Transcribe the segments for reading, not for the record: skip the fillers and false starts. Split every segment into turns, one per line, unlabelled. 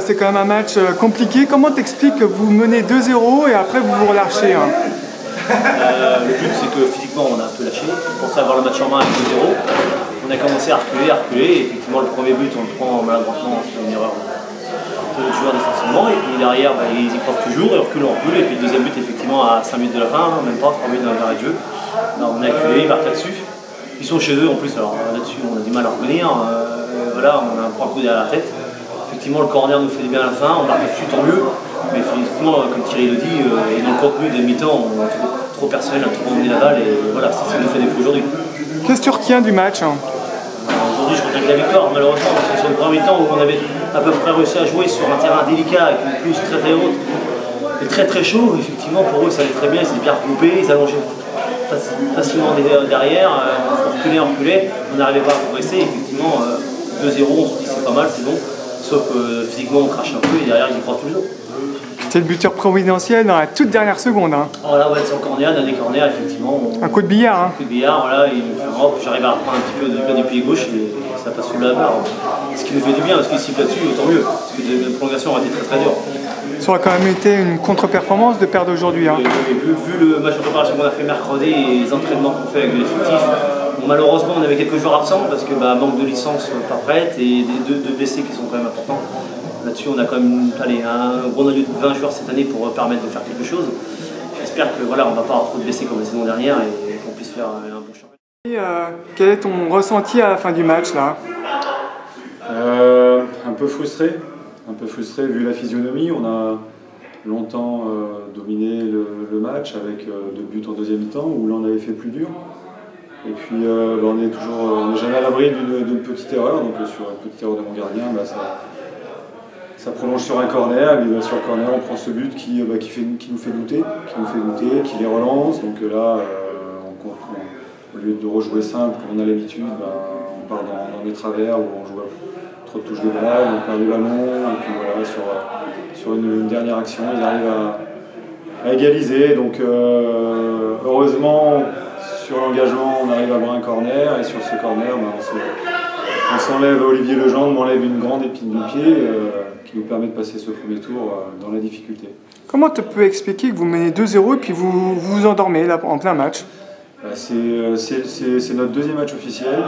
c'est quand même un match compliqué. Comment t'expliques que vous menez 2-0 et après vous vous relâchez hein?
Le but c'est que physiquement on a un peu lâché. On pensait avoir le match en main avec 2-0. On a commencé à reculer. Et effectivement le premier but on le prend maladroitement, c'est une erreur de notre joueur défensivement. Et puis derrière ils y croient toujours, et on recule. Et puis le deuxième but effectivement à 5 minutes de la fin, même pas 3 minutes dans l'arrêt de jeu. Alors, on a acculé, ils marquent là-dessus. Ils sont chez eux en plus, alors là-dessus on a du mal à revenir. Voilà, on a un coup derrière la tête. Effectivement, le corner nous fait du bien à la fin, on marque dessus, tant mieux. Mais effectivement, comme Thierry le dit, et dans le contenu des mi-temps, on a trop personnel, on a trop emmené la balle, et voilà, c'est ce qui nous fait défaut aujourd'hui.
Qu'est-ce que tu retiens du match hein?
Aujourd'hui, je retiens que la victoire, malheureusement, parce que sur le premier mi-temps où on avait à peu près réussi à jouer sur un terrain délicat, avec une pelouse très haute, et très chaud, effectivement, pour eux, ça allait très bien, ils étaient bien regroupés, ils allongeaient facilement derrière, on reculait, on n'arrivait pas à progresser, effectivement, 2-0, on se dit c'est pas mal, c'est bon. Sauf que physiquement on crache un peu et derrière ils y croient toujours.
C'est le buteur providentiel dans la toute dernière seconde. Hein.
Voilà, ouais, c'est en corner, dans des corners, effectivement.
Un coup de billard. Hein.
Un coup de billard, voilà, il me fait un hop, j'arrive à reprendre un petit peu du pied gauche et ça passe sous la barre. Ce qui nous fait du bien, parce qu'il siffle là-dessus, autant mieux. Parce que les prolongations ont été très dures.
Ça aurait quand même été une contre-performance de perdre aujourd'hui. Hein.
Vu le match de préparation qu'on a fait mercredi et les entraînements qu'on fait avec de l'effectif, malheureusement on avait quelques joueurs absents parce que manque de licence pas prête et des deux blessés qui sont quand même importants. Là-dessus, on a quand même un gros noyau de 20 joueurs cette année pour permettre de faire quelque chose. J'espère que voilà, on ne va pas avoir trop de blessés comme la saison dernière et qu'on puisse faire un bon championnat.
Quel est ton ressenti à la fin du match là?
Un peu frustré vu la physionomie. On a longtemps dominé le match avec 2 buts en deuxième mi-temps où là on avait fait plus dur. Et puis on n'est jamais à l'abri d'une petite erreur. Donc sur une petite erreur de mon gardien, ça prolonge sur un corner, et sur le corner on prend ce but qui nous fait douter, qui les relance. Donc là, au lieu de rejouer simple comme on a l'habitude, on part dans des travers où on joue trop de touches de balle, on perd le ballon, et puis voilà, sur une dernière action, ils arrivent à égaliser. Donc heureusement, sur l'engagement, on arrive à avoir un corner, et sur ce corner, on s'enlève, Olivier Legendre m'enlève une grande épine du pied qui nous permet de passer ce premier tour dans la difficulté.
Comment tu peux expliquer que vous menez 2-0 et puis vous vous endormez là, en plein match?
C'est notre deuxième match officiel.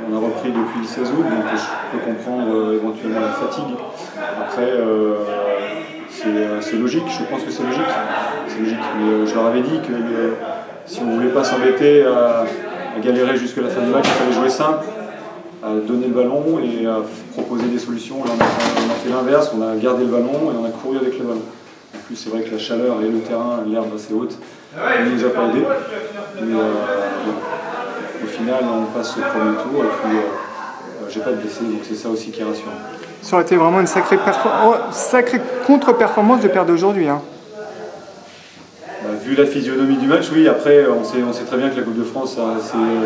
On a repris depuis le 16 août, donc je peux comprendre éventuellement la fatigue. Après, c'est logique, je pense que c'est logique. Mais je leur avais dit que si on ne voulait pas s'embêter à galérer jusqu'à la fin du match, il fallait jouer simple, à donner le ballon et à proposer des solutions. Là, on a fait l'inverse, on a gardé le ballon et on a couru avec le ballon. En plus, c'est vrai que la chaleur et le terrain, l'herbe assez haute, ne nous a pas aidé. Mais au final, on passe ce premier tour et puis j'ai pas de blessés, donc c'est ça aussi qui est rassurant.
Ça aurait été vraiment une sacrée contre-performance de perdre aujourd'hui. Hein.
Vu la physionomie du match, oui. Après, on sait très bien que la Coupe de France,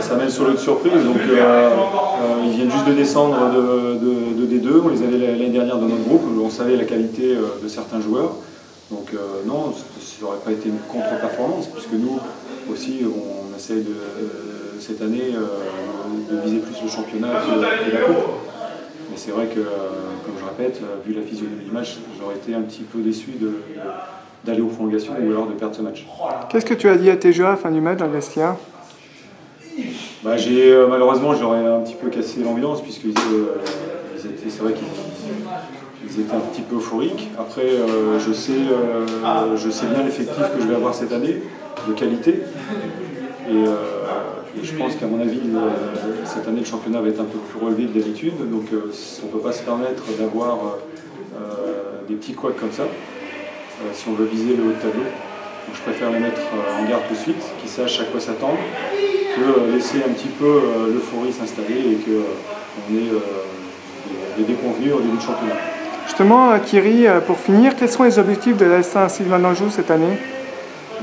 ça mène sur l'eau de surprise. Donc, ils viennent juste de descendre de D2. On les avait l'année dernière dans notre groupe. On savait la qualité de certains joueurs. Donc, non, ça n'aurait pas été une contre-performance, puisque nous aussi, on essaye cette année de viser plus le championnat que la Coupe. Mais c'est vrai que, comme je répète, vu la physionomie du match, j'aurais été un petit peu déçu d'aller aux prolongations ou alors de perdre ce match.
Qu'est-ce que tu as dit à tes joueurs à la fin du match dans le vestiaire?
Malheureusement, j'aurais un petit peu cassé l'ambiance puisque c'est vrai qu'ils étaient un petit peu euphoriques. Après, je sais bien l'effectif que je vais avoir cette année, de qualité. Et je pense qu'à mon avis, cette année, le championnat va être un peu plus relevé que d'habitude. Donc, on ne peut pas se permettre d'avoir des petits couacs comme ça. Si on veut viser le haut de tableau. Donc je préfère les mettre en garde tout de suite, qu'ils sachent à quoi s'attendre, que laisser un petit peu l'euphorie s'installer et qu'on ait des déconvenus au début du championnat.
Justement, Thierry, pour finir, quels sont les objectifs de la Saint-Sylvain d'Anjou cette année?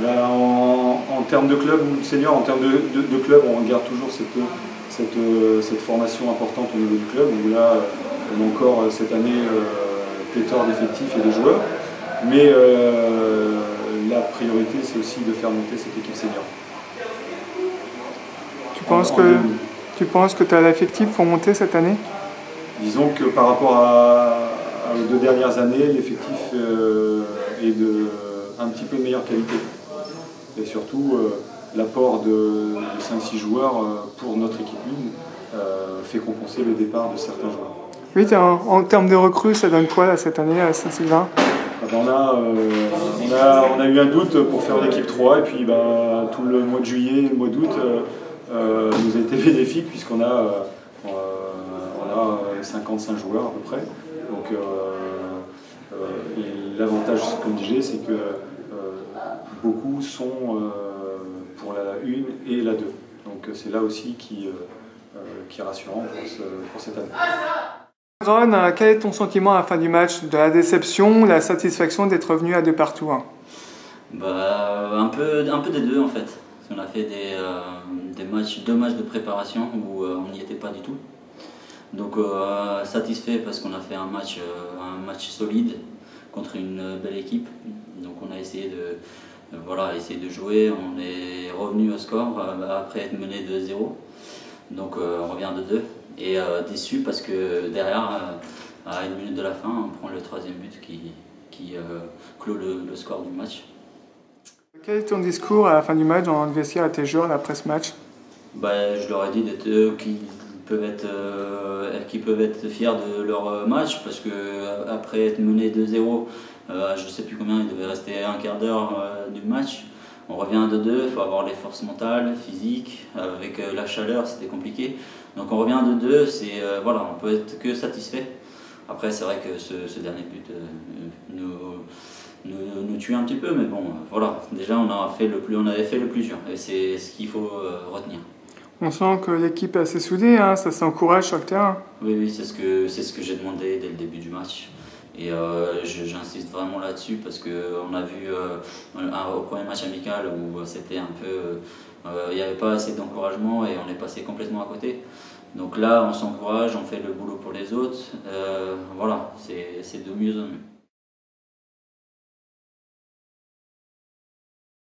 Là, en termes de club ou de senior, en termes de club, on regarde toujours cette formation importante au niveau du club. Où là, on a encore cette année pléthore d'effectifs et de joueurs. Mais la priorité, c'est aussi de faire monter cette équipe senior.
Tu penses que tu as l'effectif pour monter cette année?
Disons que par rapport aux 2 dernières années, l'effectif est de un petit peu meilleure qualité. Et surtout, l'apport de 5-6 joueurs pour notre équipe 1 fait compenser le départ de certains joueurs.
Oui, en termes de recrues, ça donne quoi là, cette année à Saint-Sylvain?
On a eu un doute pour faire l'équipe 3 et puis tout le mois de juillet et le mois d'août nous a été bénéfique puisqu'on a 55 joueurs à peu près. Donc l'avantage, comme je disais, c'est que beaucoup sont pour la 1 et la 2. Donc c'est là aussi qui est rassurant pour cette année.
Ron, quel est ton sentiment à la fin du match? De la déception, la satisfaction d'être revenu à 2 partout?
Un peu des deux en fait. On a fait deux matchs de préparation où on n'y était pas du tout. Donc satisfait parce qu'on a fait un match solide contre une belle équipe. Donc on a essayé de jouer, on est revenu au score après être mené 2-0. Donc on revient de 2. Et déçu parce que derrière, à 1 minute de la fin, on prend le 3e but qui clôt le score du match.
Quel est ton discours à la fin du match dans le vestiaire à tes joueurs après ce match?
Je leur ai dit qu'ils peuvent être fiers de leur match parce qu'après être mené 2-0, je ne sais plus combien, il devait rester un quart d'heure du match. On revient à 2-2, il faut avoir les forces mentales, physiques, avec la chaleur c'était compliqué. Donc on revient à 2-2, on peut être que satisfait. Après c'est vrai que ce dernier but nous tue un petit peu, mais bon voilà, déjà on avait fait le plus dur et c'est ce qu'il faut retenir.
On sent que l'équipe est assez soudée, hein, ça s'encourage sur le terrain.
Oui, c'est ce que j'ai demandé dès le début du match. Et j'insiste vraiment là-dessus parce qu'on a vu au premier match amical où c'était un peu, il n'y avait pas assez d'encouragement et on est passé complètement à côté. Donc là on s'encourage, on fait le boulot pour les autres, c'est de mieux en mieux.